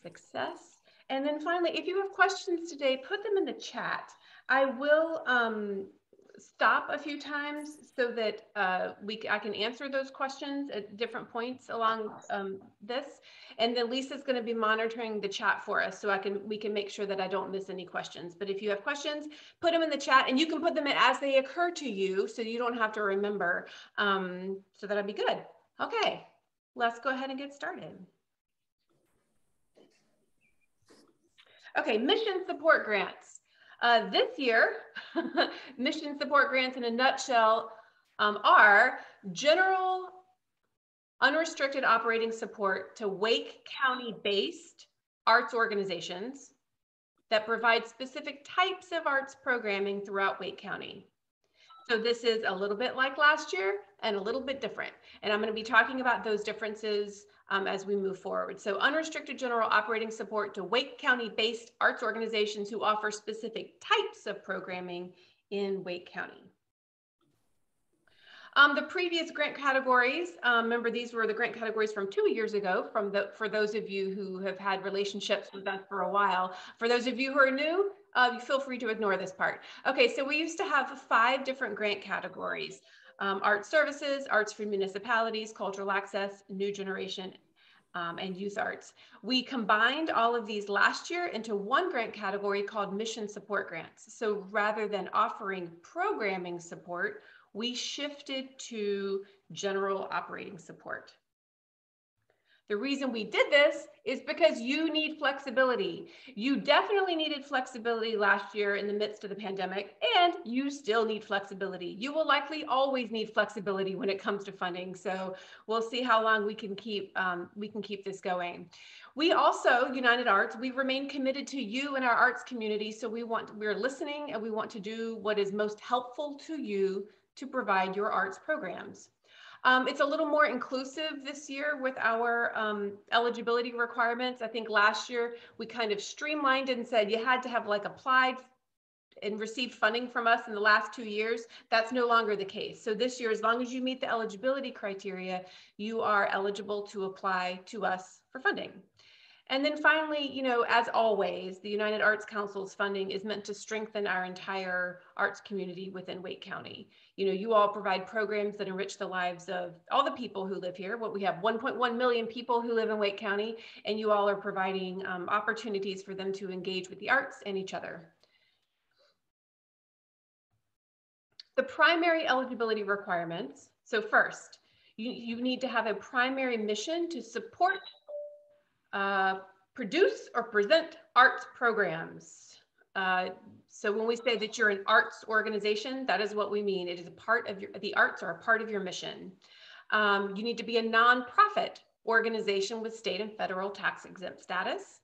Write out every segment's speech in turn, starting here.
Success. And then finally, if you have questions today, put them in the chat. I will stop a few times so that I can answer those questions at different points along this. And then Lisa's going to be monitoring the chat for us so we can make sure that I don't miss any questions. But if you have questions, put them in the chat, and you can put them in as they occur to you so you don't have to remember. So that'll be good. Okay, let's go ahead and get started. Okay, mission support grants. This year, mission support grants in a nutshell are general unrestricted operating support to Wake County-based arts organizations that provide specific types of arts programming throughout Wake County. So this is a little bit like last year and a little bit different. And I'm going to be talking about those differences as we move forward. So unrestricted general operating support to Wake County-based arts organizations who offer specific types of programming in Wake County. The previous grant categories, remember these were the grant categories from 2 years ago for those of you who have had relationships with us for a while. For those of you who are new, you feel free to ignore this part. Okay, so we used to have 5 different grant categories. Art services, arts for municipalities, cultural access, new generation, and youth arts. We combined all of these last year into one grant category called mission support grants. So rather than offering programming support, we shifted to general operating support. The reason we did this is because you need flexibility. You definitely needed flexibility last year in the midst of the pandemic, and you still need flexibility. You will likely always need flexibility when it comes to funding. So we'll see how long we can keep this going. We also, United Arts, we remain committed to you and our arts community. So we're listening, and we want to do what is most helpful to you to provide your arts programs. It's a little more inclusive this year with our eligibility requirements. I think last year we kind of streamlined and said you had to have like applied and received funding from us in the last 2 years. That's no longer the case. So this year, as long as you meet the eligibility criteria, you are eligible to apply to us for funding. And then finally, you know, as always, the United Arts Council's funding is meant to strengthen our entire arts community within Wake County. You know, you all provide programs that enrich the lives of all the people who live here. We have 1.1 million people who live in Wake County, and you all are providing opportunities for them to engage with the arts and each other. The primary eligibility requirements. So first, you need to have a primary mission to support produce or present arts programs. So when we say that you're an arts organization, that is what we mean. It is a part of the arts are a part of your mission. You need to be a nonprofit organization with state and federal tax exempt status.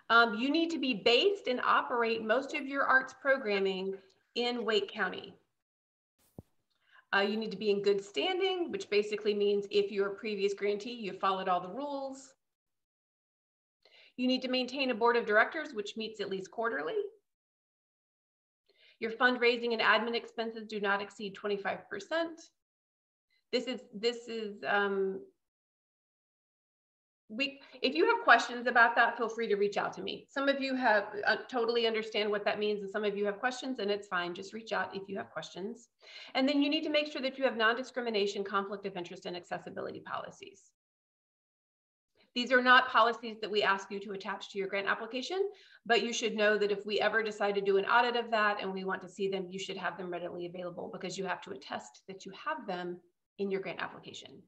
You need to be based and operate most of your arts programming in Wake County. You need to be in good standing, which basically means if you're a previous grantee, you followed all the rules. You need to maintain a board of directors, which meets at least quarterly. Your fundraising and admin expenses do not exceed 25%. If you have questions about that, feel free to reach out to me. Some of you have totally understand what that means, and some of you have questions, and it's fine. Just reach out if you have questions. And then you need to make sure that you have non-discrimination, conflict of interest, and accessibility policies. These are not policies that we ask you to attach to your grant application, but you should know that if we ever decide to do an audit of that and we want to see them, you should have them readily available because you have to attest that you have them in your grant application.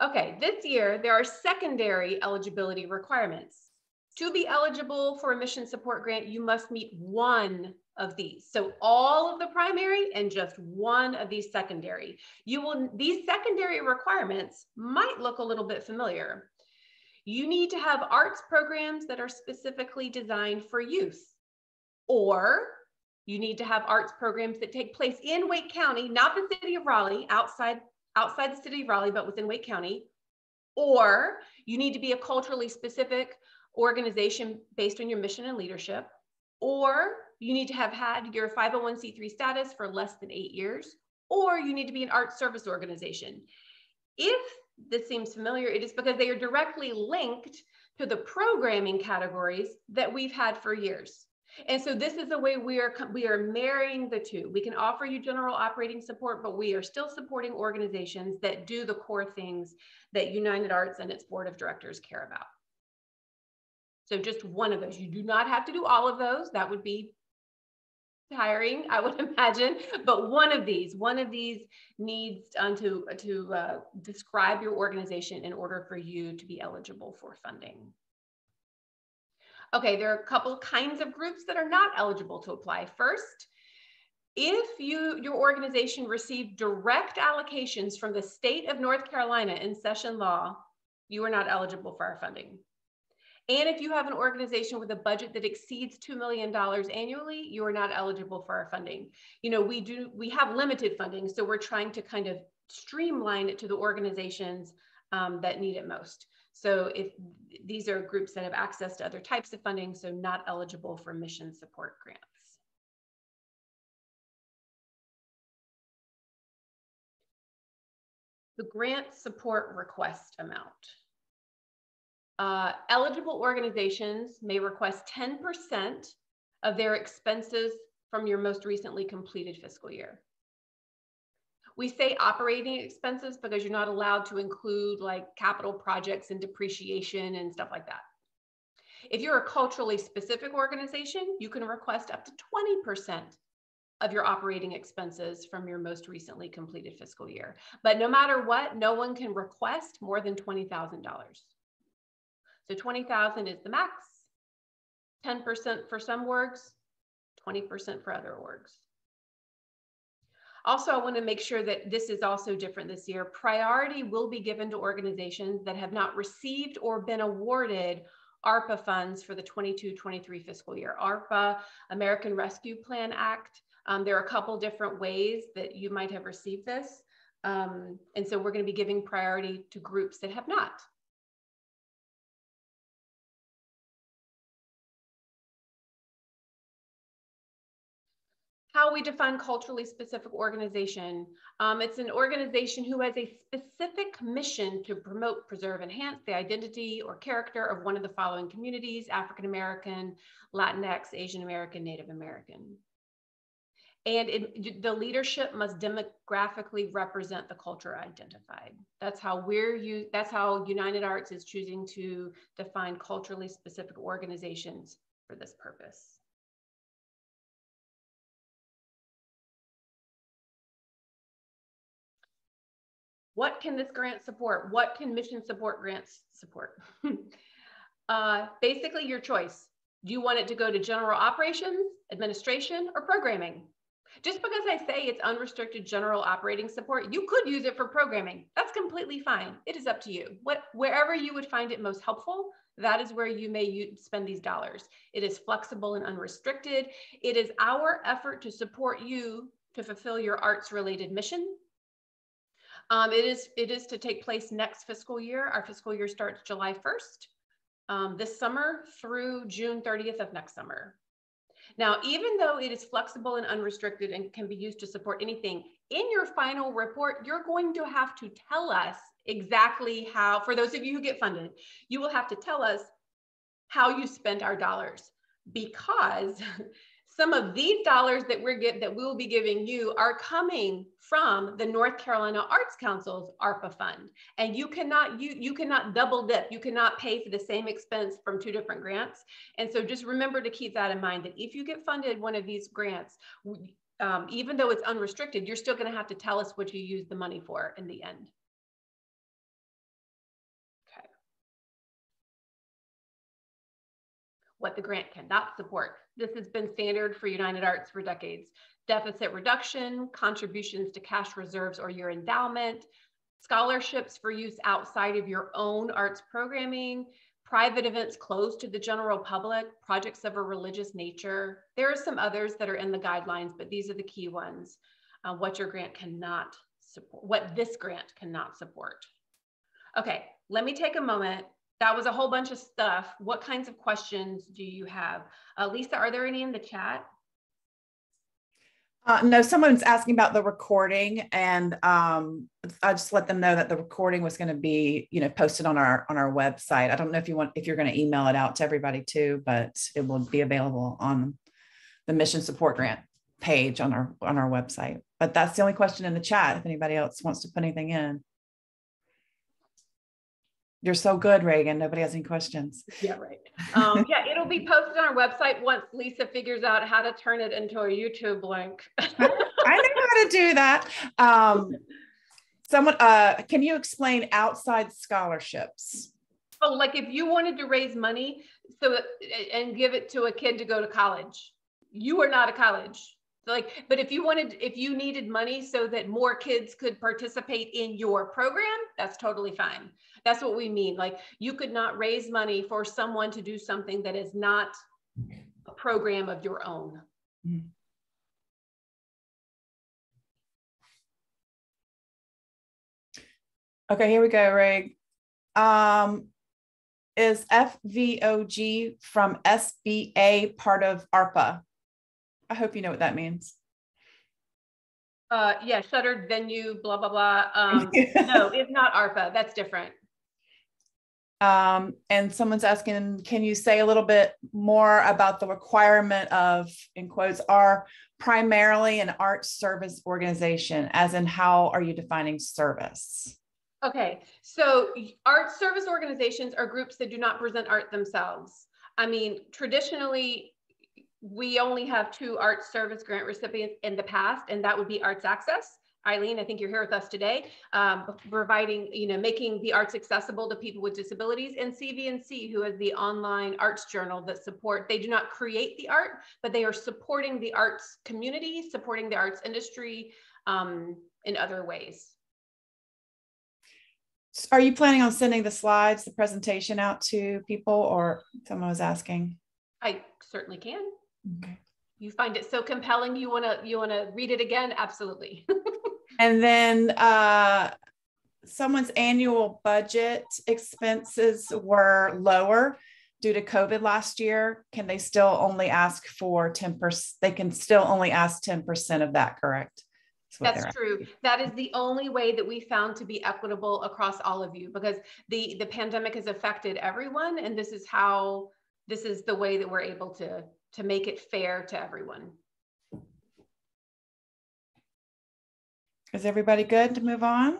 Okay, this year, there are secondary eligibility requirements. To be eligible for a mission support grant, you must meet one of these. So all of the primary and just one of these secondary. These secondary requirements might look a little bit familiar. You need to have arts programs that are specifically designed for youth, or you need to have arts programs that take place in Wake County, not the city of Raleigh, outside the city of Raleigh, but within Wake County, or you need to be a culturally specific organization based on your mission and leadership, or you need to have had your 501c3 status for less than 8 years, or you need to be an art service organization. If this seems familiar, it is because they are directly linked to the programming categories that we've had for years. And so this is the way we are marrying the two. We can offer you general operating support, but we are still supporting organizations that do the core things that United Arts and its board of directors care about. So just one of those. You do not have to do all of those. That would be tiring, I would imagine, but one of these needs to describe your organization in order for you to be eligible for funding. Okay, there are a couple kinds of groups that are not eligible to apply. First, if your organization received direct allocations from the state of North Carolina in session law, you are not eligible for our funding. And if you have an organization with a budget that exceeds $2 million annually, you are not eligible for our funding. You know, we have limited funding, so we're trying to kind of streamline it to the organizations that need it most. So if these are groups that have access to other types of funding, so not eligible for mission support grants. The grant support request amount. Eligible organizations may request 10% of their expenses from your most recently completed fiscal year. We say operating expenses because you're not allowed to include like capital projects and depreciation and stuff like that. If you're a culturally specific organization, you can request up to 20% of your operating expenses from your most recently completed fiscal year. But no matter what, no one can request more than $20,000. So 20,000 is the max, 10% for some orgs, 20% for other orgs. Also, I want to make sure that this is also different this year. Priority will be given to organizations that have not received or been awarded ARPA funds for the 22-23 fiscal year. ARPA, American Rescue Plan Act. There are a couple different ways that you might have received this. And so we're going to be giving priority to groups that have not. How we define culturally specific organization. It's an organization who has a specific mission to promote, preserve, enhance the identity or character of one of the following communities: African American, Latinx, Asian American, Native American. And the leadership must demographically represent the culture identified. That's how that's how United Arts is choosing to define culturally specific organizations for this purpose. What can this grant support? What can mission support grants support? Basically your choice. Do you want it to go to general operations, administration, or programming? Just because I say it's unrestricted general operating support, you could use it for programming. That's completely fine. It is up to you. Wherever you would find it most helpful, that is where you may spend these dollars. It is flexible and unrestricted. It is our effort to support you to fulfill your arts-related mission. It is to take place next fiscal year. Our fiscal year starts July 1st this summer through June 30th of next summer. Now, even though it is flexible and unrestricted and can be used to support anything, in your final report, you're going to have to tell us exactly how, for those of you who get funded, you will have to tell us how you spent our dollars, because some of these dollars that we will be giving you are coming from the North Carolina Arts Council's ARPA fund, and you cannot double dip. You cannot pay for the same expense from two different grants. And so just remember to keep that in mind, that if you get funded one of these grants, even though it's unrestricted, you're still going to have to tell us what you use the money for in the end. Okay. What the grant cannot support. This has been standard for United Arts for decades. Deficit reduction, contributions to cash reserves or your endowment, scholarships for use outside of your own arts programming, private events closed to the general public, projects of a religious nature. There are some others that are in the guidelines, but these are the key ones. What your grant cannot support, what this grant cannot support. Okay, let me take a moment. That was a whole bunch of stuff. What kinds of questions do you have? Lisa, are there any in the chat? No, someone's asking about the recording, and I just let them know that the recording was going to be, posted on our website. I don't know if you're going to email it out to everybody too, but it will be available on the Mission Support Grant page on our website. But that's the only question in the chat. If anybody else wants to put anything in. You're so good, Reagan. Nobody has any questions. Yeah, right. Yeah, it'll be posted on our website once Lisa figures out how to turn it into a YouTube link. I know how to do that. Can you explain outside scholarships? Oh, like if you wanted to raise money and give it to a kid to go to college, you are not a college. But if you needed money so that more kids could participate in your program, that's totally fine. That's what we mean. Like, you could not raise money for someone to do something that is not a program of your own. Okay, here we go, Reg. Is FVOG from SBA part of ARPA? I hope you know what that means. Yeah, shuttered venue, blah, blah, blah. No, it's not ARPA. That's different. And someone's asking, can you say a little bit more about the requirement of, in quotes, are primarily an arts service organization, as in how are you defining service? Okay, so art service organizations are groups that do not present art themselves. I mean, traditionally, we only have 2 art service grant recipients in the past, and that would be Arts Access. Eileen, I think you're here with us today, providing, making the arts accessible to people with disabilities, and CVNC, who is the online arts journal that they do not create the art, but they are supporting the arts community, supporting the arts industry in other ways. Are you planning on sending the slides, the presentation out to people, or someone was asking? I certainly can. Okay. You find it so compelling, you wanna read it again? Absolutely. And then someone's annual budget expenses were lower due to COVID last year. Can they still only ask for 10%? They can still only ask 10% of that, correct? That's true. That is the only way that we found to be equitable across all of you, because the pandemic has affected everyone, and this is the way that we're able to make it fair to everyone. Is everybody good to move on?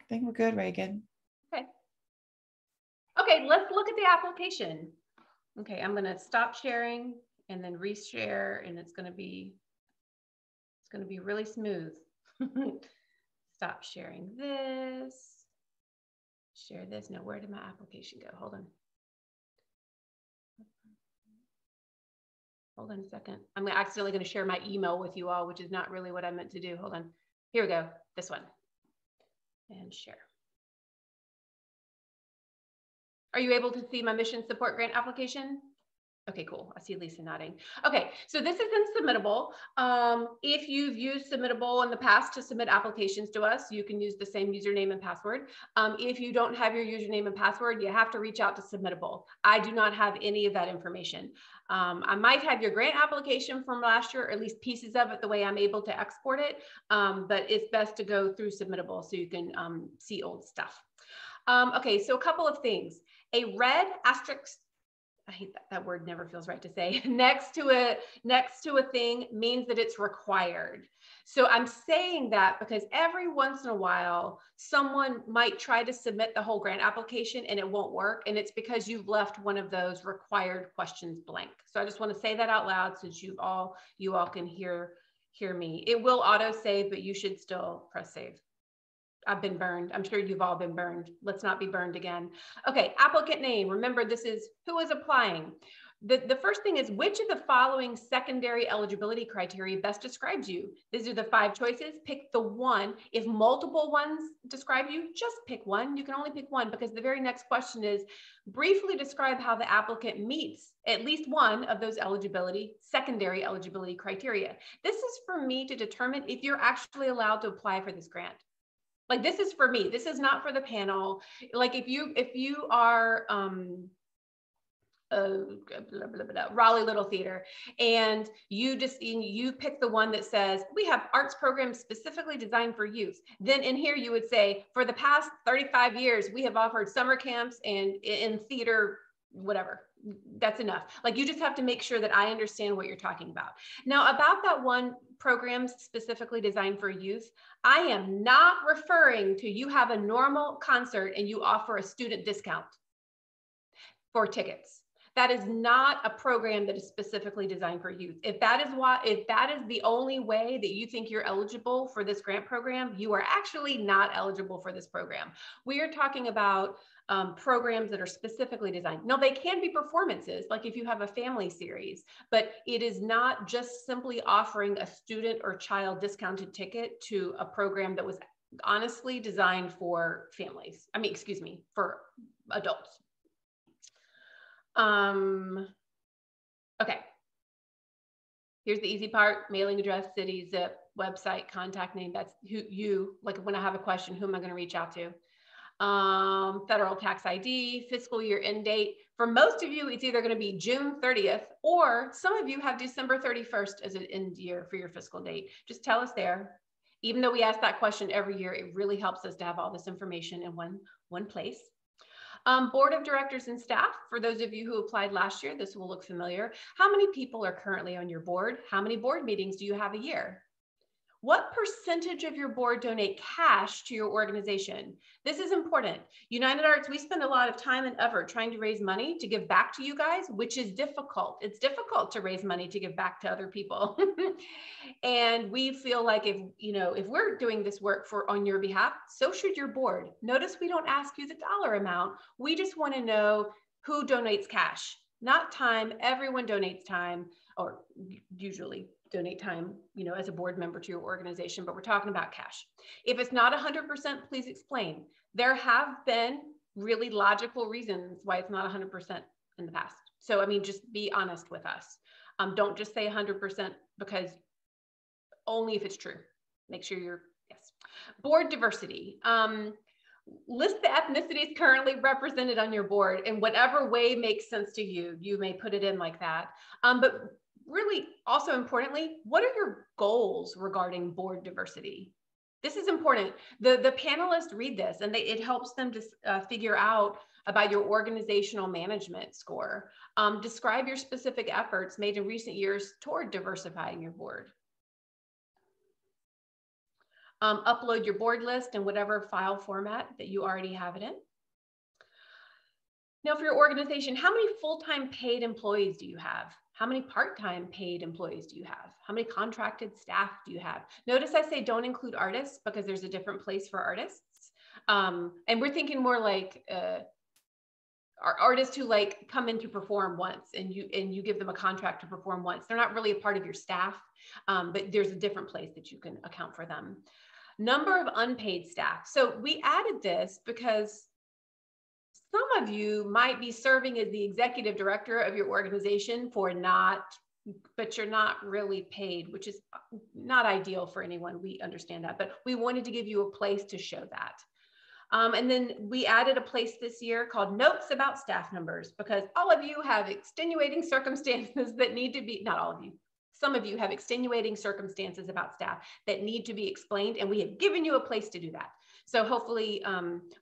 I think we're good, Reagan. Okay, let's look at the application. Okay, I'm gonna stop sharing and then reshare, and it's gonna be really smooth. Stop sharing this. Share this. No, where did my application go? Hold on a second. I'm accidentally going to share my email with you all, which is not really what I meant to do. Hold on. Here we go. This one. And share. Are you able to see my mission support grant application? Okay, cool. I see Lisa nodding. Okay, so this is in Submittable. If you've used Submittable in the past to submit applications to us, you can use the same username and password. If you don't have your username and password, you have to reach out to Submittable. I do not have any of that information. I might have your grant application from last year, or at least pieces of it, the way I'm able to export it, but it's best to go through Submittable so you can see old stuff. Okay, so a couple of things. A red asterisk, I hate that word, never feels right to say, next to a thing means that it's required. So I'm saying that because every once in a while, someone might try to submit the whole grant application and it won't work. And it's because you've left one of those required questions blank. So I just want to say that out loud so you all can hear me. It will auto save, but you should still press save. I've been burned. I'm sure you've all been burned. Let's not be burned again. Okay, applicant name. Remember, this is who is applying. The first thing is, which of the following secondary eligibility criteria best describes you? These are the 5 choices. Pick the one. If multiple ones describe you, just pick one. You can only pick one, because the very next question is, briefly describe how the applicant meets at least one of those secondary eligibility criteria. This is for me to determine if you're actually allowed to apply for this grant. Like, this is for me. This is not for the panel. Like, if you are Raleigh Little Theater, and you pick the one that says we have arts programs specifically designed for youth. Then in here you would say, for the past 35 years, we have offered summer camps and in theater, whatever. That's enough. Like, you just have to make sure that I understand what you're talking about. Now, about that one program specifically designed for youth, I am not referring to you have a normal concert and you offer a student discount for tickets. That is not a program that is specifically designed for youth. If that is the only way that you think you're eligible for this grant program, you are actually not eligible for this program. We are talking about programs that are specifically designed. Now, they can be performances, like if you have a family series, but it is not just simply offering a student or child discounted ticket to a program that was honestly designed for families. I mean, excuse me, for adults. Okay. Here's the easy part: mailing address, city, zip, website, contact name. That's who you, like when I have a question, who am I going to reach out to? Federal tax ID, fiscal year end date. For most of you, it's either going to be June 30th, or some of you have December 31st as an end year for your fiscal date. Just tell us there. Even though we ask that question every year, it really helps us to have all this information in one place. Board of directors and staff. For those of you who applied last year, this will look familiar. How many people are currently on your board? How many board meetings do you have a year? What percentage of your board donate cash to your organization? This is important. United Arts, we spend a lot of time and effort trying to raise money to give back to you guys, which is difficult. It's difficult to raise money to give back to other people. And we feel like if we're doing this work on your behalf, so should your board. Notice we don't ask you the dollar amount. We just want to know who donates cash, not time. Everyone donates time, or usually donate time, as a board member to your organization, but we're talking about cash. If it's not 100%, please explain. There have been really logical reasons why it's not 100% in the past. So, I mean, just be honest with us. Don't just say 100% because only if it's true. Make sure yes. Board diversity. List the ethnicities currently represented on your board in whatever way makes sense to you. You may put it in like that. But really, also importantly, what are your goals regarding board diversity? This is important. The panelists read this and it helps them to figure out about your organizational management score. Describe your specific efforts made in recent years toward diversifying your board. Upload your board list in whatever file format that you already have it in. Now, for your organization, how many full-time paid employees do you have? How many part-time paid employees do you have? How many contracted staff do you have? Notice I say don't include artists because there's a different place for artists. And we're thinking more like artists who come in to perform once and you give them a contract to perform once. They're not really a part of your staff, but there's a different place that you can account for them. Number of unpaid staff. So we added this because some of you might be serving as the executive director of your organization but you're not really paid, which is not ideal for anyone. We understand that, but we wanted to give you a place to show that. And then we added a place this year called Notes About Staff Numbers, because all of you have extenuating circumstances that need to be, not all of you, some of you have extenuating circumstances about staff that need to be explained, and we have given you a place to do that. So hopefully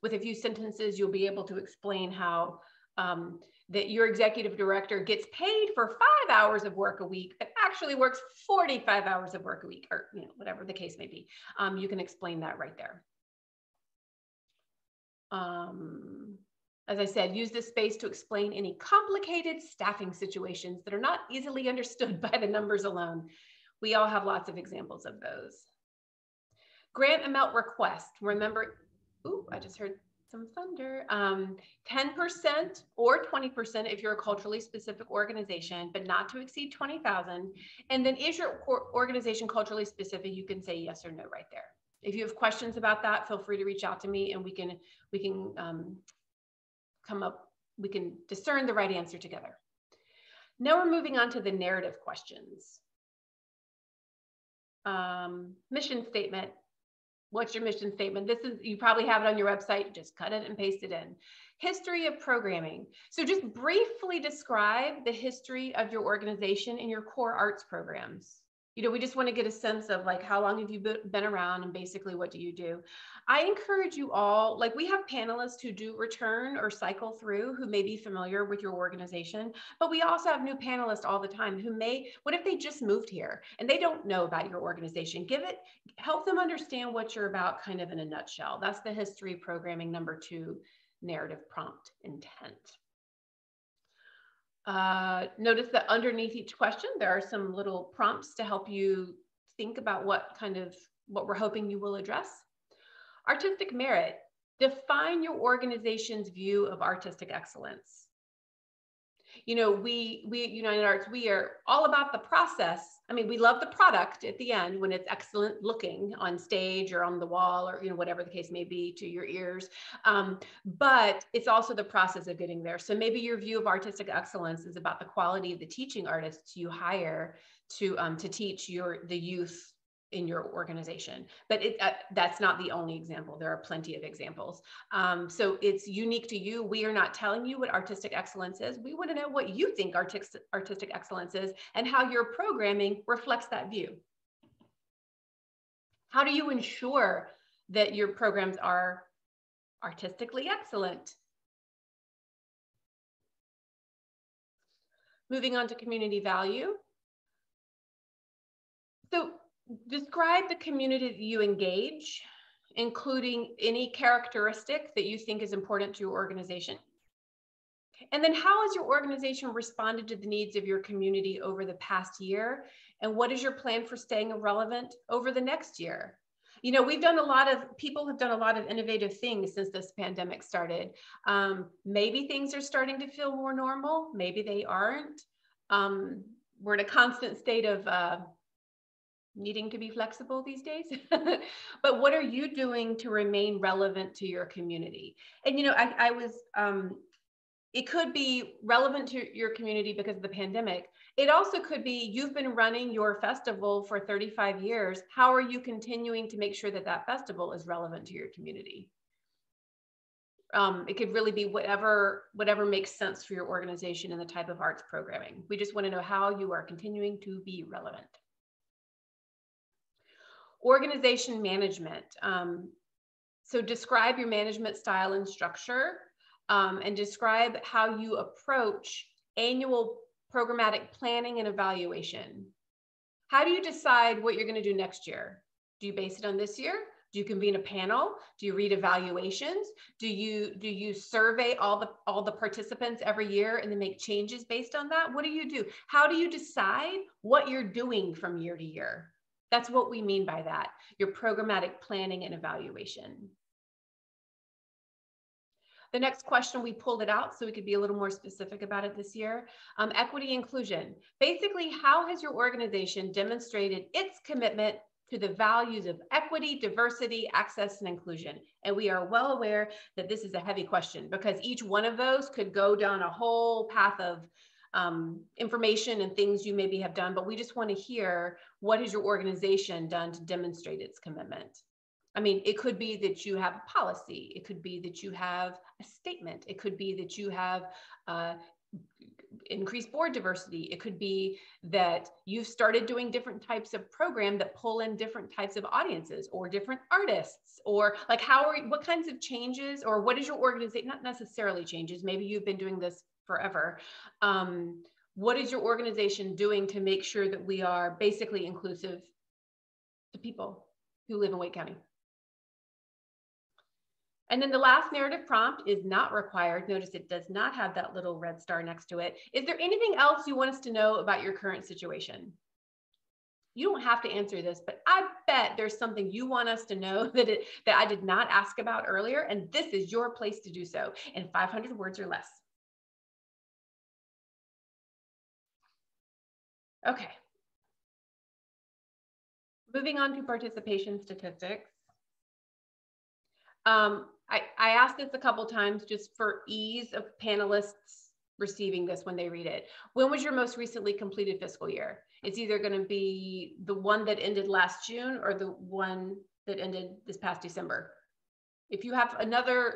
with a few sentences, you'll be able to explain how that your executive director gets paid for 5 hours of work a week, but actually works 45 hours of work a week, or whatever the case may be. You can explain that right there. As I said, use this space to explain any complicated staffing situations that are not easily understood by the numbers alone. We all have lots of examples of those. Grant amount request. Remember, ooh, I just heard some thunder. 10% or 20% if you're a culturally specific organization, but not to exceed 20,000. And then is your organization culturally specific? You can say yes or no right there. If you have questions about that, feel free to reach out to me and we can discern the right answer together. Now we're moving on to the narrative questions. Mission statement. What's your mission statement? You probably have it on your website, just cut it and paste it in. History of programming. So just briefly describe the history of your organization and your core arts programs. You know, we just want to get a sense of like, how long have you been around and basically what do you do? I encourage you all, like we have panelists who do return or cycle through who may be familiar with your organization, but we also have new panelists all the time who may, what if they just moved here and they don't know about your organization? Help them understand what you're about kind of in a nutshell. That's the history programming number 2 narrative prompt intent. Notice that underneath each question, there are some little prompts to help you think about what we're hoping you will address. Artistic merit. Define your organization's view of artistic excellence. You know, we at United Arts, we are all about the process. I mean, we love the product at the end when it's excellent looking on stage or on the wall or, you know, whatever the case may be to your ears. But it's also the process of getting there. So maybe your view of artistic excellence is about the quality of the teaching artists you hire to teach the youth in your organization. But that's not the only example. There are plenty of examples. So it's unique to you. We are not telling you what artistic excellence is. We want to know what you think artistic excellence is and how your programming reflects that view. How do you ensure that your programs are artistically excellent? Moving on to community value. So describe the community that you engage, including any characteristic that you think is important to your organization. And then how has your organization responded to the needs of your community over the past year? And what is your plan for staying relevant over the next year? You know, people have done a lot of innovative things since this pandemic started. Maybe things are starting to feel more normal. Maybe they aren't. We're in a constant state of needing to be flexible these days. But what are you doing to remain relevant to your community? And, you know, it could be relevant to your community because of the pandemic. It also could be you've been running your festival for 35 years. How are you continuing to make sure that that festival is relevant to your community? It could really be whatever makes sense for your organization and the type of arts programming. We just want to know how you are continuing to be relevant. Organization management. So describe your management style and structure, and describe how you approach annual programmatic planning and evaluation. How do you decide what you're going to do next year? Do you base it on this year? Do you convene a panel? Do you read evaluations? Do you survey all the participants every year and then make changes based on that? What do you do? How do you decide what you're doing from year to year? That's what we mean by that, your programmatic planning and evaluation. The next question, we pulled it out so we could be a little more specific about it this year. Equity inclusion. Basically, how has your organization demonstrated its commitment to the values of equity, diversity, access, and inclusion? And we are well aware that this is a heavy question because each one of those could go down a whole path of information and things you maybe have done, but we just want to hear, what has your organization done to demonstrate its commitment? I mean, it could be that you have a policy. It could be that you have a statement. It could be that you have increased board diversity. It could be that you've started doing different types of program that pull in different types of audiences or different artists, or like what kinds of changes, or what is your organization, not necessarily changes, maybe you've been doing this forever. What is your organization doing to make sure that we are basically inclusive to people who live in Wake County? And then the last narrative prompt is not required. Notice it does not have that little red star next to it. Is there anything else you want us to know about your current situation? You don't have to answer this, but I bet there's something you want us to know that I did not ask about earlier, and this is your place to do so in 500 words or less. Okay. Moving on to participation statistics. I asked this a couple times just for ease of panelists receiving this when they read it. When was your most recently completed fiscal year? It's either going to be the one that ended last June or the one that ended this past December. If you have another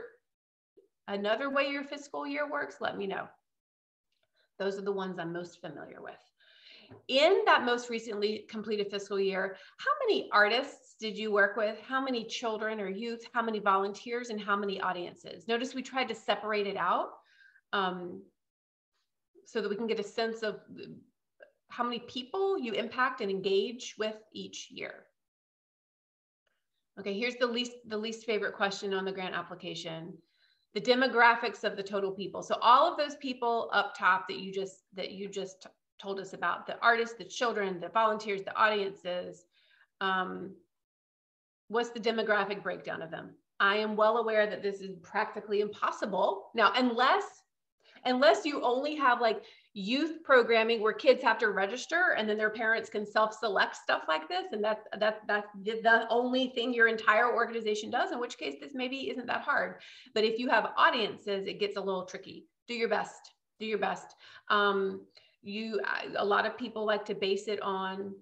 another way your fiscal year works, let me know. Those are the ones I'm most familiar with. In that most recently completed fiscal year, how many artists did you work with? How many children or youth? How many volunteers and how many audiences? Notice we tried to separate it out so that we can get a sense of how many people you impact and engage with each year. Okay, here's the least favorite question on the grant application. The demographics of the total people. So all of those people up top that you just told us about, the artists, the children, the volunteers, the audiences, what's the demographic breakdown of them? I am well aware that this is practically impossible. Now, unless you only have like youth programming where kids have to register and then their parents can self-select stuff like this, and that's the only thing your entire organization does, in which case this maybe isn't that hard. But if you have audiences, it gets a little tricky. Do your best. Do your best. A lot of people like to base it on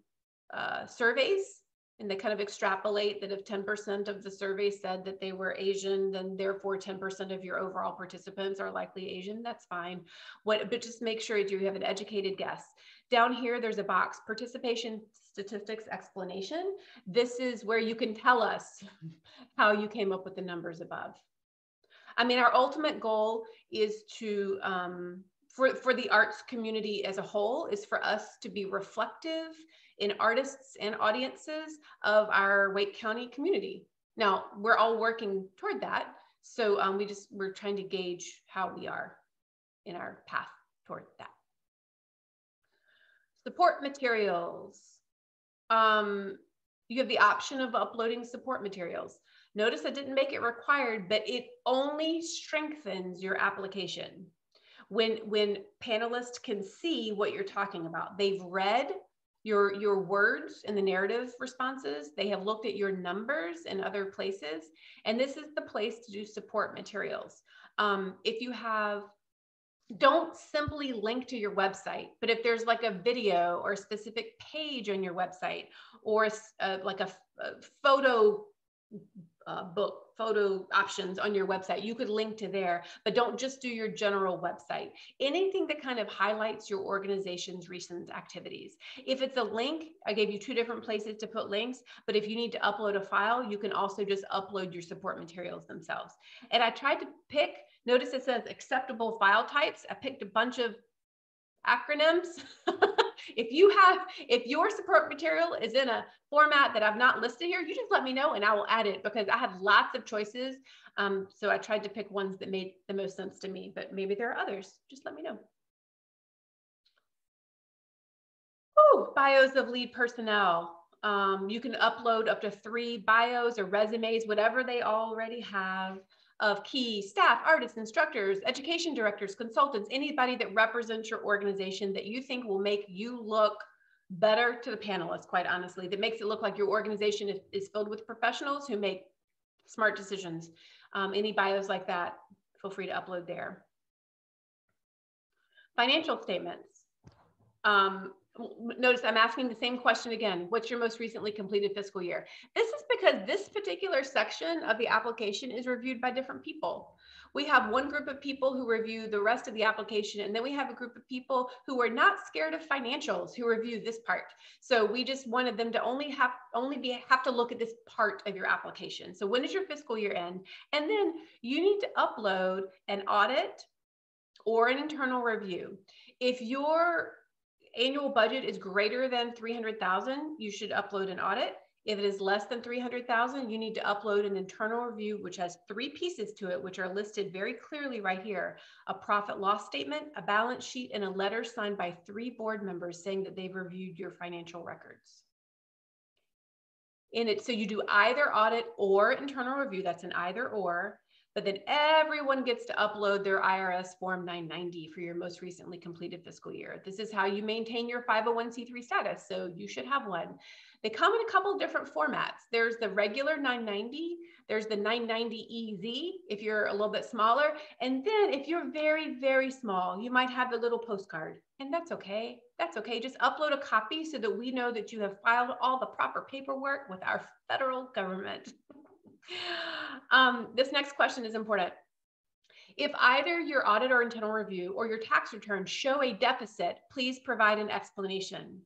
surveys, and they kind of extrapolate that if 10% of the survey said that they were Asian, then therefore 10% of your overall participants are likely Asian. That's fine. But just make sure you have an educated guess. Down here, there's a box, participation statistics explanation. This is where you can tell us how you came up with the numbers above. I mean, our ultimate goal is to, for the arts community as a whole, is for us to be reflective in artists and audiences of our Wake County community. Now, we're all working toward that. So we're trying to gauge how we are in our path toward that. Support materials. You have the option of uploading support materials. Notice I didn't make it required, but it only strengthens your application. When panelists can see what you're talking about, they've read your words in the narrative responses, they have looked at your numbers in other places, and this is the place to do support materials. If you have, don't simply link to your website, but if there's like a video or a specific page on your website, or like a photo book, photo options on your website, you could link to there, but don't just do your general website. Anything that kind of highlights your organization's recent activities. If it's a link, I gave you two different places to put links, but if you need to upload a file, you can also just upload your support materials themselves. And I tried to pick, notice it says acceptable file types. I picked a bunch of acronyms. If your support material is in a format that I've not listed here, you just let me know and I will add it, because I have lots of choices. So I tried to pick ones that made the most sense to me, but maybe there are others. Just let me know. Oh, bios of lead personnel. You can upload up to 3 bios or resumes, whatever they already have, of key staff, artists, instructors, education directors, consultants, anybody that represents your organization that you think will make you look better to the panelists, quite honestly, that makes it look like your organization is filled with professionals who make smart decisions. Any bios like that, feel free to upload there. Financial statements. Notice I'm asking the same question again. What's your most recently completed fiscal year? This is because this particular section of the application is reviewed by different people. We have one group of people who review the rest of the application, and then we have a group of people who are not scared of financials who review this part. So we just wanted them to only have to look at this part of your application. So when does your fiscal year end? And then you need to upload an audit or an internal review. If your annual budget is greater than 300,000, you should upload an audit. If it is less than 300,000, you need to upload an internal review, which has 3 pieces to it, which are listed very clearly right here: a profit loss statement, a balance sheet, and a letter signed by 3 board members saying that they've reviewed your financial records. So you do either audit or internal review. That's an either or. But then everyone gets to upload their IRS Form 990 for your most recently completed fiscal year. This is how you maintain your 501c3 status, so you should have one. They come in a couple of different formats. There's the regular 990, there's the 990EZ if you're a little bit smaller, and then if you're very, very small, you might have the little postcard, and that's okay. That's okay. Just upload a copy so that we know that you have filed all the proper paperwork with our federal government. This next question is important. If either your audit or internal review or your tax return show a deficit, please provide an explanation.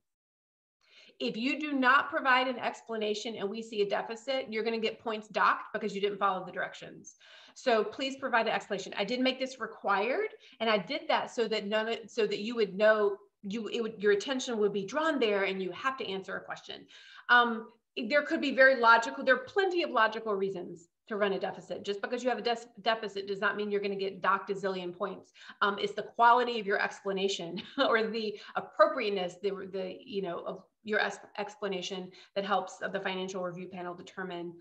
If you do not provide an explanation and we see a deficit, you're going to get points docked because you didn't follow the directions. So please provide an explanation. I did make this required, and I did that so that you would know, your attention would be drawn there and you have to answer a question. There could be there are plenty of logical reasons to run a deficit. Just because you have a deficit does not mean you're going to get docked a zillion points. It's the quality of your explanation or the appropriateness, of your explanation that helps the financial review panel determine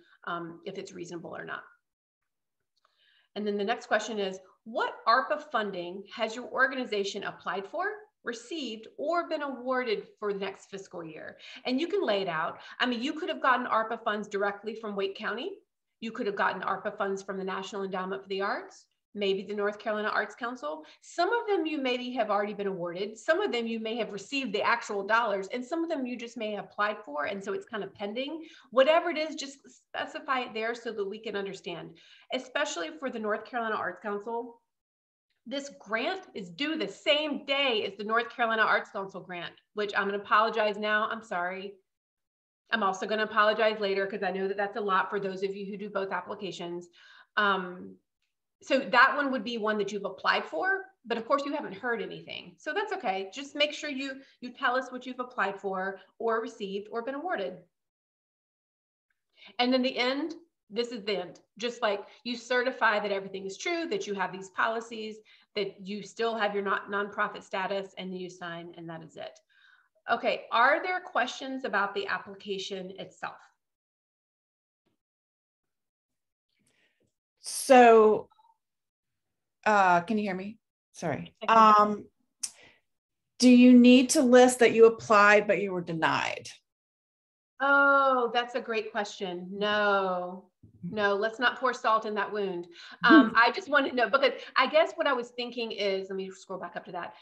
if it's reasonable or not. And then the next question is, what ARPA funding has your organization applied for, received, or been awarded for the next fiscal year? And you can lay it out. I mean, you could have gotten ARPA funds directly from Wake County. You could have gotten ARPA funds from the National Endowment for the Arts, maybe the North Carolina Arts Council. Some of them you maybe have already been awarded. Some of them you may have received the actual dollars, and some of them you just may have applied for, and so it's kind of pending. Whatever it is, just specify it there so that we can understand. Especially for the North Carolina Arts Council, this grant is due the same day as the North Carolina Arts Council grant, which I'm going to apologize now. I'm sorry. I'm also going to apologize later because I know that that's a lot for those of you who do both applications. So that one would be one that you've applied for, but of course you haven't heard anything. So that's okay. Just make sure you tell us what you've applied for or received or been awarded. And then the end, this is the end. Just like you certify that everything is true, that you have these policies, that you still have your nonprofit status, and then you sign, and that is it. Okay, are there questions about the application itself? So, can you hear me? Sorry. Do you need to list that you applied, but you were denied? Oh, that's a great question. No, let's not pour salt in that wound. I just want to know, because I guess what I was thinking is, let me scroll back up to that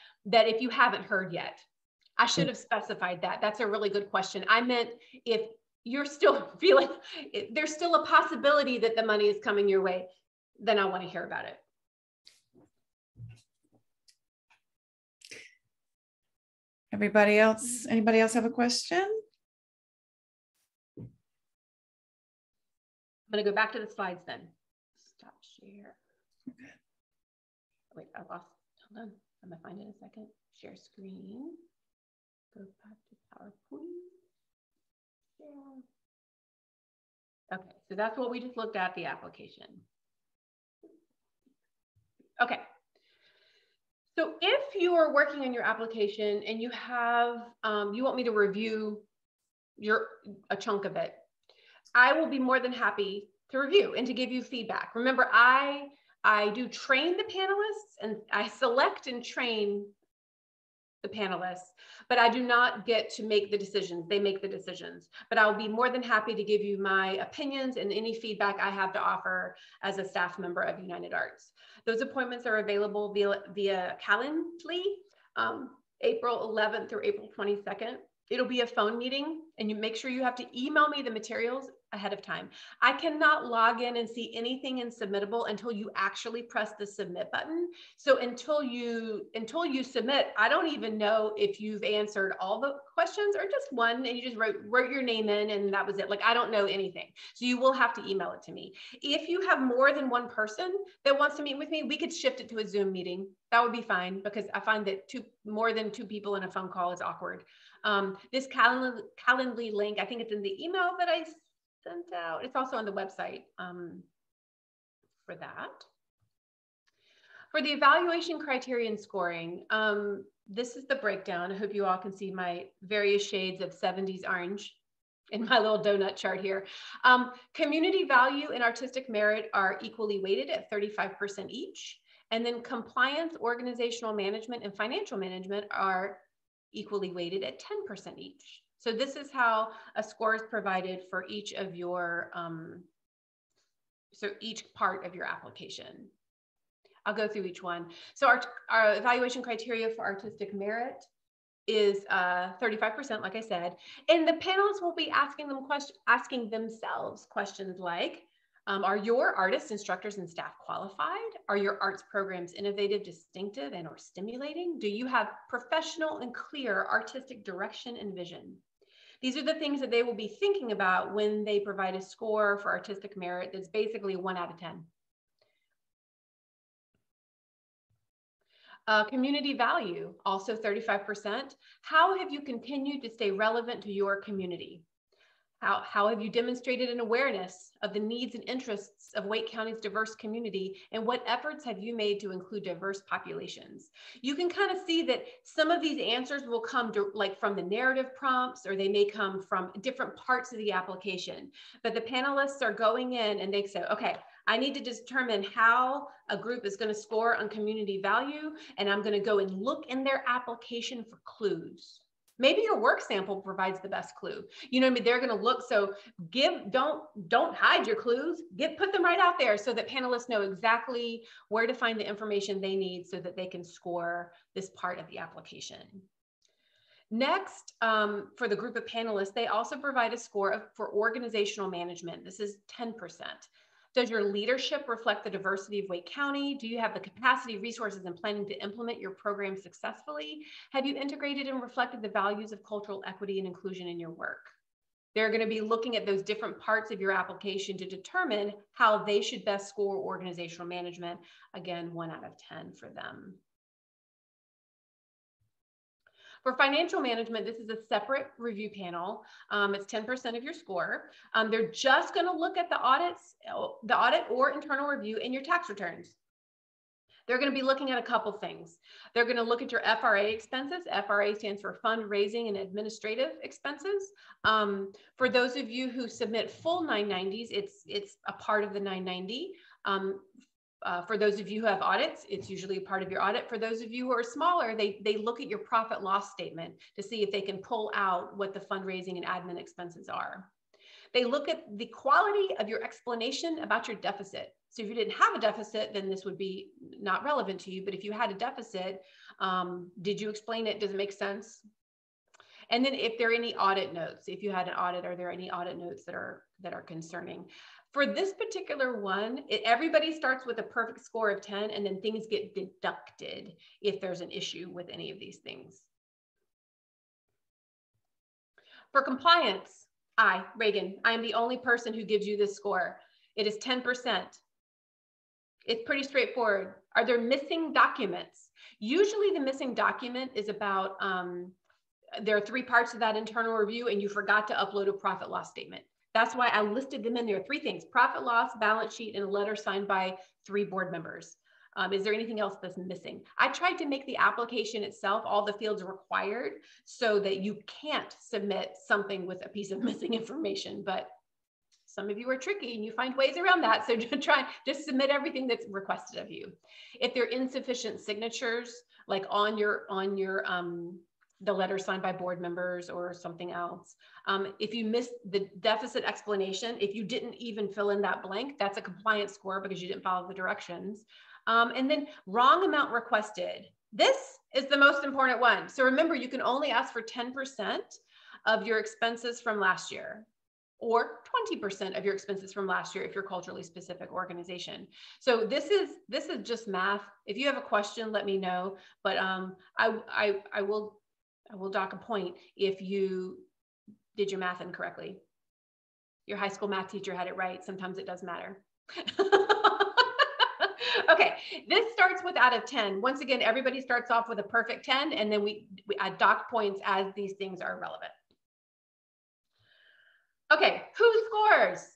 if you haven't heard yet, I should have specified that. That's a really good question. I meant if you're still feeling, there's still a possibility that the money is coming your way, then I want to hear about it. Anybody else have a question? I'm going to go back to the slides then. Stop share. Wait, I lost. Hold on. I'm going to find it in a second. Share screen. Go back to PowerPoint. Share. Okay, so that's what we just looked at, the application. Okay. So if you are working on your application and you have, you want me to review a chunk of it, I will be more than happy to review and to give you feedback. Remember, I do train the panelists and I select and train the panelists, but I do not get to make the decisions. They make the decisions, but I'll be more than happy to give you my opinions and any feedback I have to offer as a staff member of United Arts. Those appointments are available via Calendly, April 11th through April 22nd. It'll be a phone meeting, and you make sure you have to email me the materials ahead of time. I cannot log in and see anything in Submittable until you actually press the submit button. So until you submit, I don't even know if you've answered all the questions or just one, and you just wrote your name in and that was it. Like, I don't know anything. So you will have to email it to me. If you have more than one person that wants to meet with me, we could shift it to a Zoom meeting. That would be fine, because I find that more than two people in a phone call is awkward. This Calendly link, I think it's in the email that I sent out. It's also on the website for that. For the evaluation criteria and scoring, this is the breakdown. I hope you all can see my various shades of 70s orange in my little donut chart here. Community value and artistic merit are equally weighted at 35% each. And then compliance, organizational management, and financial management are equally weighted at 10% each. So this is how a score is provided for each of your, so each part of your application. I'll go through each one. So our evaluation criteria for artistic merit is 35%, like I said, and the panelists will be asking themselves questions like, Are your artists, instructors, and staff qualified? Are your arts programs innovative, distinctive, and or stimulating? Do you have professional and clear artistic direction and vision? These are the things that they will be thinking about when they provide a score for artistic merit that's basically 1 out of 10. Community value, also 35%. How have you continued to stay relevant to your community? How have you demonstrated an awareness of the needs and interests of Wake County's diverse community, and what efforts have you made to include diverse populations? You can kind of see that some of these answers will come like from the narrative prompts, or they may come from different parts of the application. But the panelists are going in and they say, okay, I need to determine how a group is going to score on community value, and I'm going to go and look in their application for clues. Maybe your work sample provides the best clue. You know what I mean? They're going to look, so don't hide your clues. Put them right out there so that panelists know exactly where to find the information they need so that they can score this part of the application. Next, for the group of panelists, they also provide a score for organizational management. This is 10%. Does your leadership reflect the diversity of Wake County? Do you have the capacity, resources, and planning to implement your program successfully? Have you integrated and reflected the values of cultural equity and inclusion in your work? They're going to be looking at those different parts of your application to determine how they should best score organizational management. Again, 1 out of 10 for them. For financial management, this is a separate review panel. It's 10% of your score. They're just going to look at the audit or internal review in your tax returns. They're going to be looking at a couple things. They're going to look at your FRA expenses. FRA stands for fundraising and administrative expenses. For those of you who submit full 990s, it's a part of the 990. For those of you who have audits, it's usually a part of your audit. For those of you who are smaller, they look at your profit loss statement to see if they can pull out what the fundraising and admin expenses are. They look at the quality of your explanation about your deficit. So if you didn't have a deficit, then this would be not relevant to you. But if you had a deficit, did you explain it? Does it make sense? And then if there are any audit notes, if you had an audit, are there any audit notes that are concerning? For this particular one, everybody starts with a perfect score of 10, and then things get deducted if there's an issue with any of these things. For compliance, Reagan, I am the only person who gives you this score. It is 10%. It's pretty straightforward. Are there missing documents? Usually the missing document is about, there are 3 parts of that internal review, and you forgot to upload a profit loss statement. That's why I listed them in there. 3 things: profit loss, balance sheet, and a letter signed by 3 board members. Is there anything else that's missing? I tried to make the application itself, all the fields required, so that you can't submit something with a piece of missing information. But some of you are tricky and you find ways around that. So just submit everything that's requested of you. If there are insufficient signatures, like on your the letter signed by board members or something else. If you missed the deficit explanation, if you didn't even fill in that blank, that's a compliance score because you didn't follow the directions. And then wrong amount requested. This is the most important one. So remember, you can only ask for 10% of your expenses from last year, or 20% of your expenses from last year if you're a culturally specific organization. So this is just math. If you have a question, let me know. But I will dock a point if you did your math incorrectly. Your high school math teacher had it right. Sometimes it does matter. Okay, this starts with out of 10. Once again, everybody starts off with a perfect 10, and then we add dock points as these things are relevant. Okay, who scores?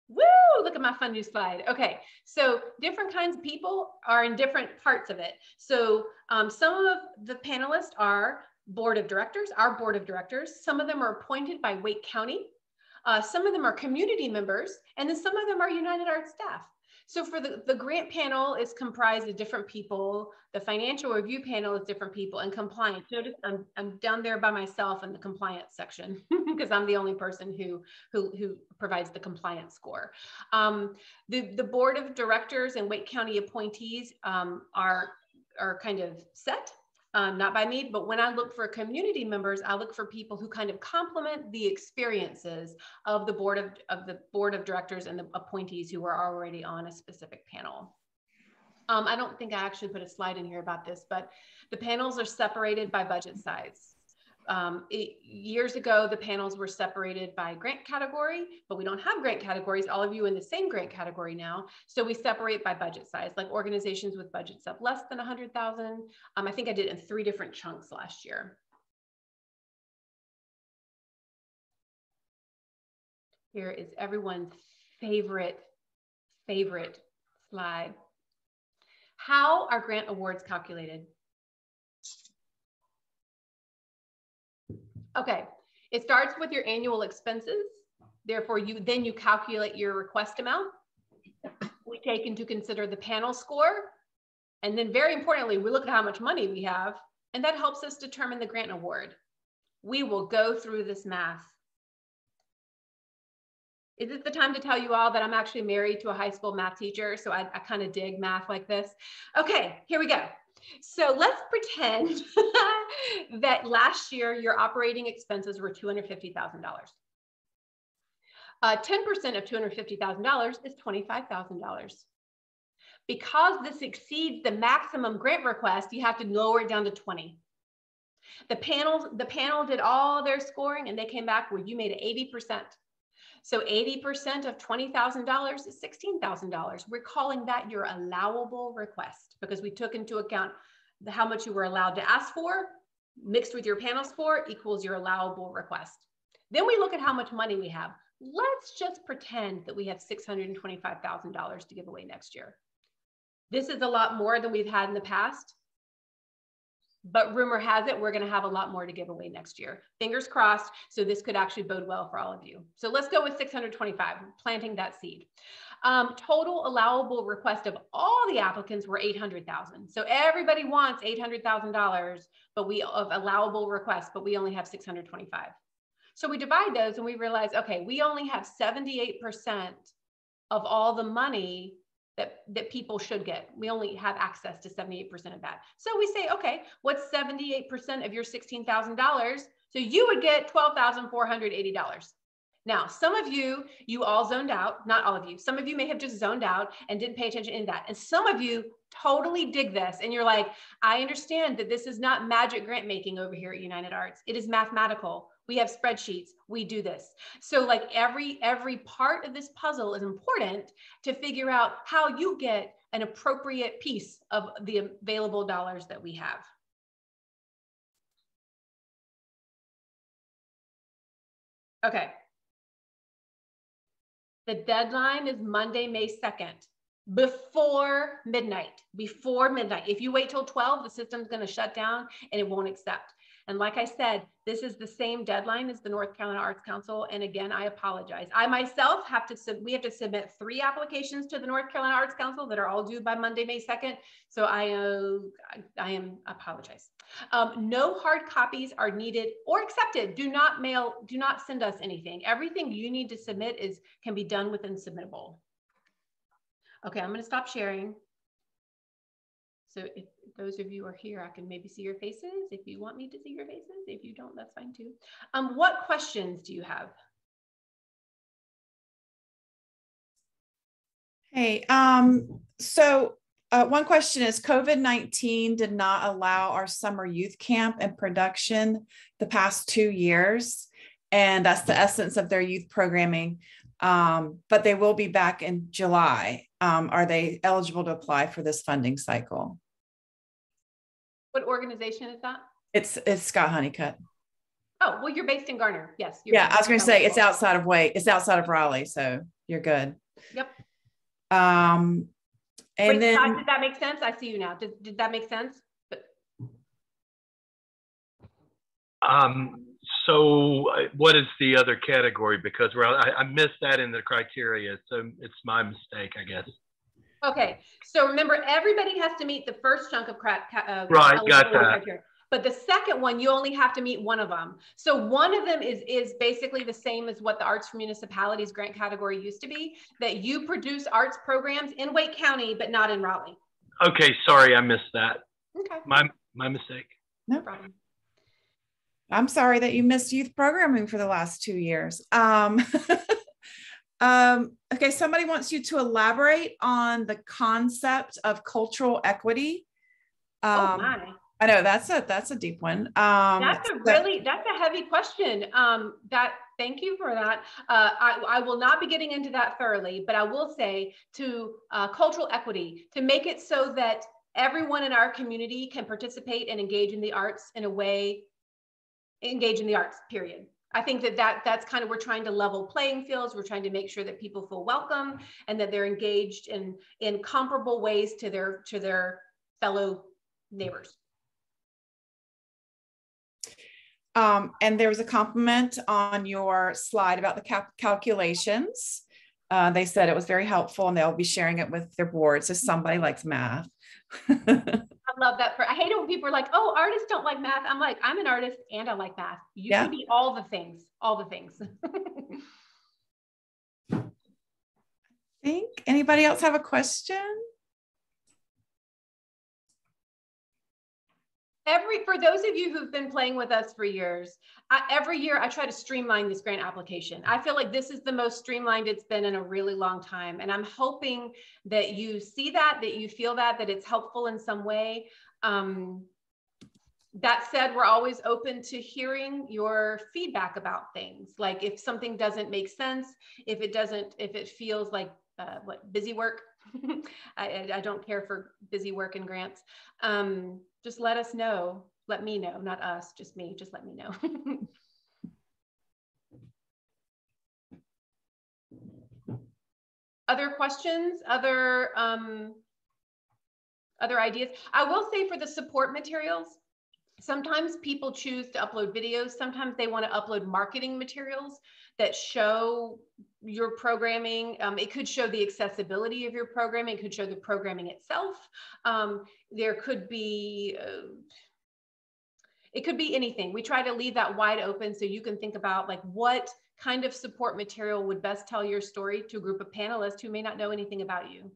Woo, look at my fun new slide. Okay, so different kinds of people are in different parts of it. So some of the panelists are board of directors, our board of directors. Some of them are appointed by Wake County. Some of them are community members, and then some of them are United Arts staff. So for the grant panel is comprised of different people. The financial review panel is different people, and compliance. Notice I'm down there by myself in the compliance section because I'm the only person who provides the compliance score. The board of directors and Wake County appointees are kind of set. not by me, but when I look for community members, I look for people who kind of complement the experiences of the board of directors and the appointees who are already on a specific panel. I don't think I actually put a slide in here about this, but the panels are separated by budget size. Years ago, the panels were separated by grant category, but we don't have grant categories. All of you in the same grant category now. So we separate by budget size, like organizations with budgets of less than 100,000. I think I did it in 3 different chunks last year. Here is everyone's favorite slide. How are grant awards calculated? Okay, it starts with your annual expenses. Therefore, then you calculate your request amount. We take into consider the panel score. And then very importantly, we look at how much money we have, and that helps us determine the grant award. We will go through this math. Is this the time to tell you all that I'm actually married to a high school math teacher? So I kind of dig math like this. Okay, here we go. So let's pretend that last year your operating expenses were $250,000. 10% of $250,000 is $25,000. Because this exceeds the maximum grant request, you have to lower it down to 20. The panel did all their scoring and they came back where you made it 80%. So 80% of $20,000 is $16,000. We're calling that your allowable request because we took into account how much you were allowed to ask for, mixed with your panel score equals your allowable request. Then we look at how much money we have. Let's just pretend that we have $625,000 to give away next year. This is a lot more than we've had in the past. But rumor has it, we're going to have a lot more to give away next year. Fingers crossed. So this could actually bode well for all of you. So let's go with 625, planting that seed. Total allowable request of all the applicants were 800,000. So everybody wants $800,000, but of allowable requests, but we only have 625. So we divide those and we realize, okay, we only have 78% of all the money that people should get. We only have access to 78% of that. So we say, okay, what's 78% of your $16,000? So you would get $12,480. Now, some of you all zoned out, not all of you. Some of you may have just zoned out and didn't pay attention in that. And some of you totally dig this. And you're like, I understand that this is not magic grant making over here at United Arts. It is mathematical. We have spreadsheets. We do this. So like every part of this puzzle is important to figure out how you get an appropriate piece of the available dollars that we have. Okay. The deadline is Monday, May 2nd, before midnight. If you wait till 12, the system's going to shut down and it won't accept. And like I said, this is the same deadline as the North Carolina Arts Council. And again, I apologize. I myself we have to submit 3 applications to the North Carolina Arts Council that are all due by Monday, May 2nd. So I apologize. No hard copies are needed or accepted. Do not send us anything. Everything you need to submit can be done within Submittable. Okay, I'm going to stop sharing. So if those of you are here, I can maybe see your faces if you want me to see your faces. If you don't, that's fine too. What questions do you have? Hey, so one question is COVID-19 did not allow our summer youth camp and production the past 2 years. And that's the essence of their youth programming. But they will be back in July. Are they eligible to apply for this funding cycle? What organization is that? It's Scott Honeycutt. Oh, well, you're based in Garner. Yes. Yeah, I was going to say it's outside of Raleigh, so you're good. Yep. And wait, then Scott, did that make sense? I see you now. Did that make sense? So what is the other category? Because I missed that in the criteria, so it's my mistake, I guess. Okay, so remember, everybody has to meet the first chunk of right, got that. criteria. But the second one, you only have to meet one of them. So one of them is basically the same as what the Arts for Municipalities grant category used to be, that you produce arts programs in Wake County, but not in Raleigh. Okay, sorry, I missed that. Okay. My mistake. No problem. I'm sorry that you missed youth programming for the last 2 years. Okay, somebody wants you to elaborate on the concept of cultural equity. Oh my. I know that's a deep one. That's a heavy question. Thank you for that. I will not be getting into that thoroughly, but I will say to cultural equity, to make it so that everyone in our community can participate and engage in the arts in a way, engage in the arts, period. I think that's kind of, we're trying to level playing fields. We're trying to make sure that people feel welcome and that they're engaged in comparable ways to their fellow neighbors. And there was a compliment on your slide about the calculations. They said it was very helpful and they'll be sharing it with their board. So somebody likes math. I love that. I hate it when people are like, oh, artists don't like math. I'm like, I'm an artist and I like math. You can be all the things, all the things. Think anybody else have a question? For those of you who've been playing with us for years, every year I try to streamline this grant application. I feel like this is the most streamlined it's been in a really long time. And I'm hoping that you see that you feel that it's helpful in some way. That said, we're always open to hearing your feedback about things. Like if something doesn't make sense, if it feels like busy work. I don't care for busy work and grants. Just let us know. Let me know, not us, just me. Just let me know. Other questions? Other ideas? I will say for the support materials, sometimes people choose to upload videos. Sometimes they want to upload marketing materials that show your programming. It could show the accessibility of your programming. It could show the programming itself. There could be, it could be anything. We try to leave that wide open so you can think about like what kind of support material would best tell your story to a group of panelists who may not know anything about you.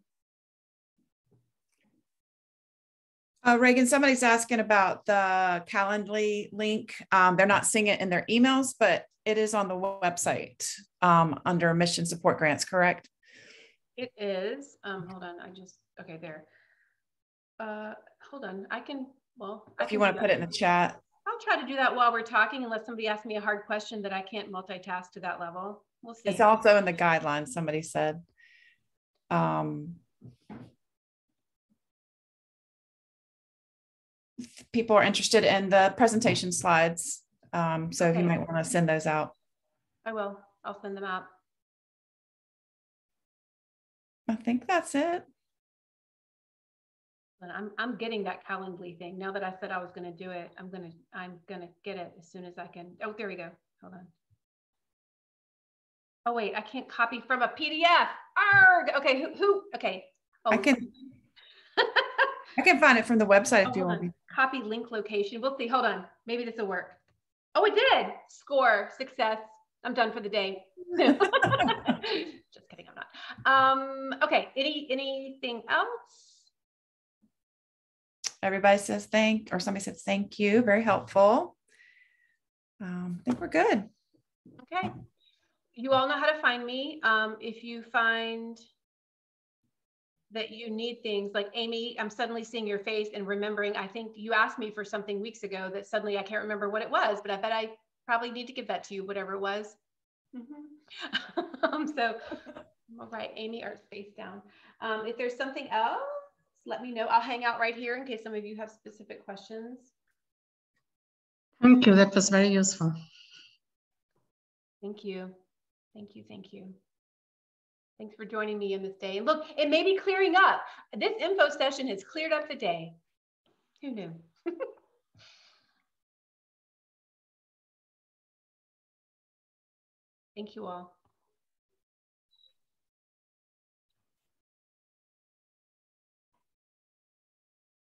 Reagan, somebody's asking about the Calendly link. They're not seeing it in their emails, but it is on the website under mission support grants, correct? It is. Hold on. Okay, there. Hold on. If you want to put it in the chat. I'll try to do that while we're talking, unless somebody asks me a hard question that I can't multitask to that level. We'll see. It's also in the guidelines, somebody said. People are interested in the presentation slides. So you might want to send those out. I will. I'll send them out. I think that's it. I'm getting that Calendly thing. Now that I said I was going to do it, I'm gonna get it as soon as I can. Oh, there we go. Hold on. Oh wait, I can't copy from a PDF. Arg! Okay, okay. Oh. I can find it from the website if you want. Copy link location. We'll see. Hold on. Maybe this will work. Oh, it did. Score. Success. I'm done for the day. Just kidding. I'm not. Okay. Anything else? Everybody says somebody says thank you. Very helpful. I think we're good. Okay. You all know how to find me. If you find that you need things like Amy, I'm suddenly seeing your face and remembering, I think you asked me for something weeks ago that suddenly I can't remember what it was, but I bet I probably need to give that to you, whatever it was. So, all right, Amy, art space down. If there's something else, let me know. I'll hang out right here in case some of you have specific questions. Thank you. That was very useful. Thank you. Thank you. Thank you. Thanks for joining me in this day. And look, it may be clearing up. This info session has cleared up the day. Who knew? Thank you all.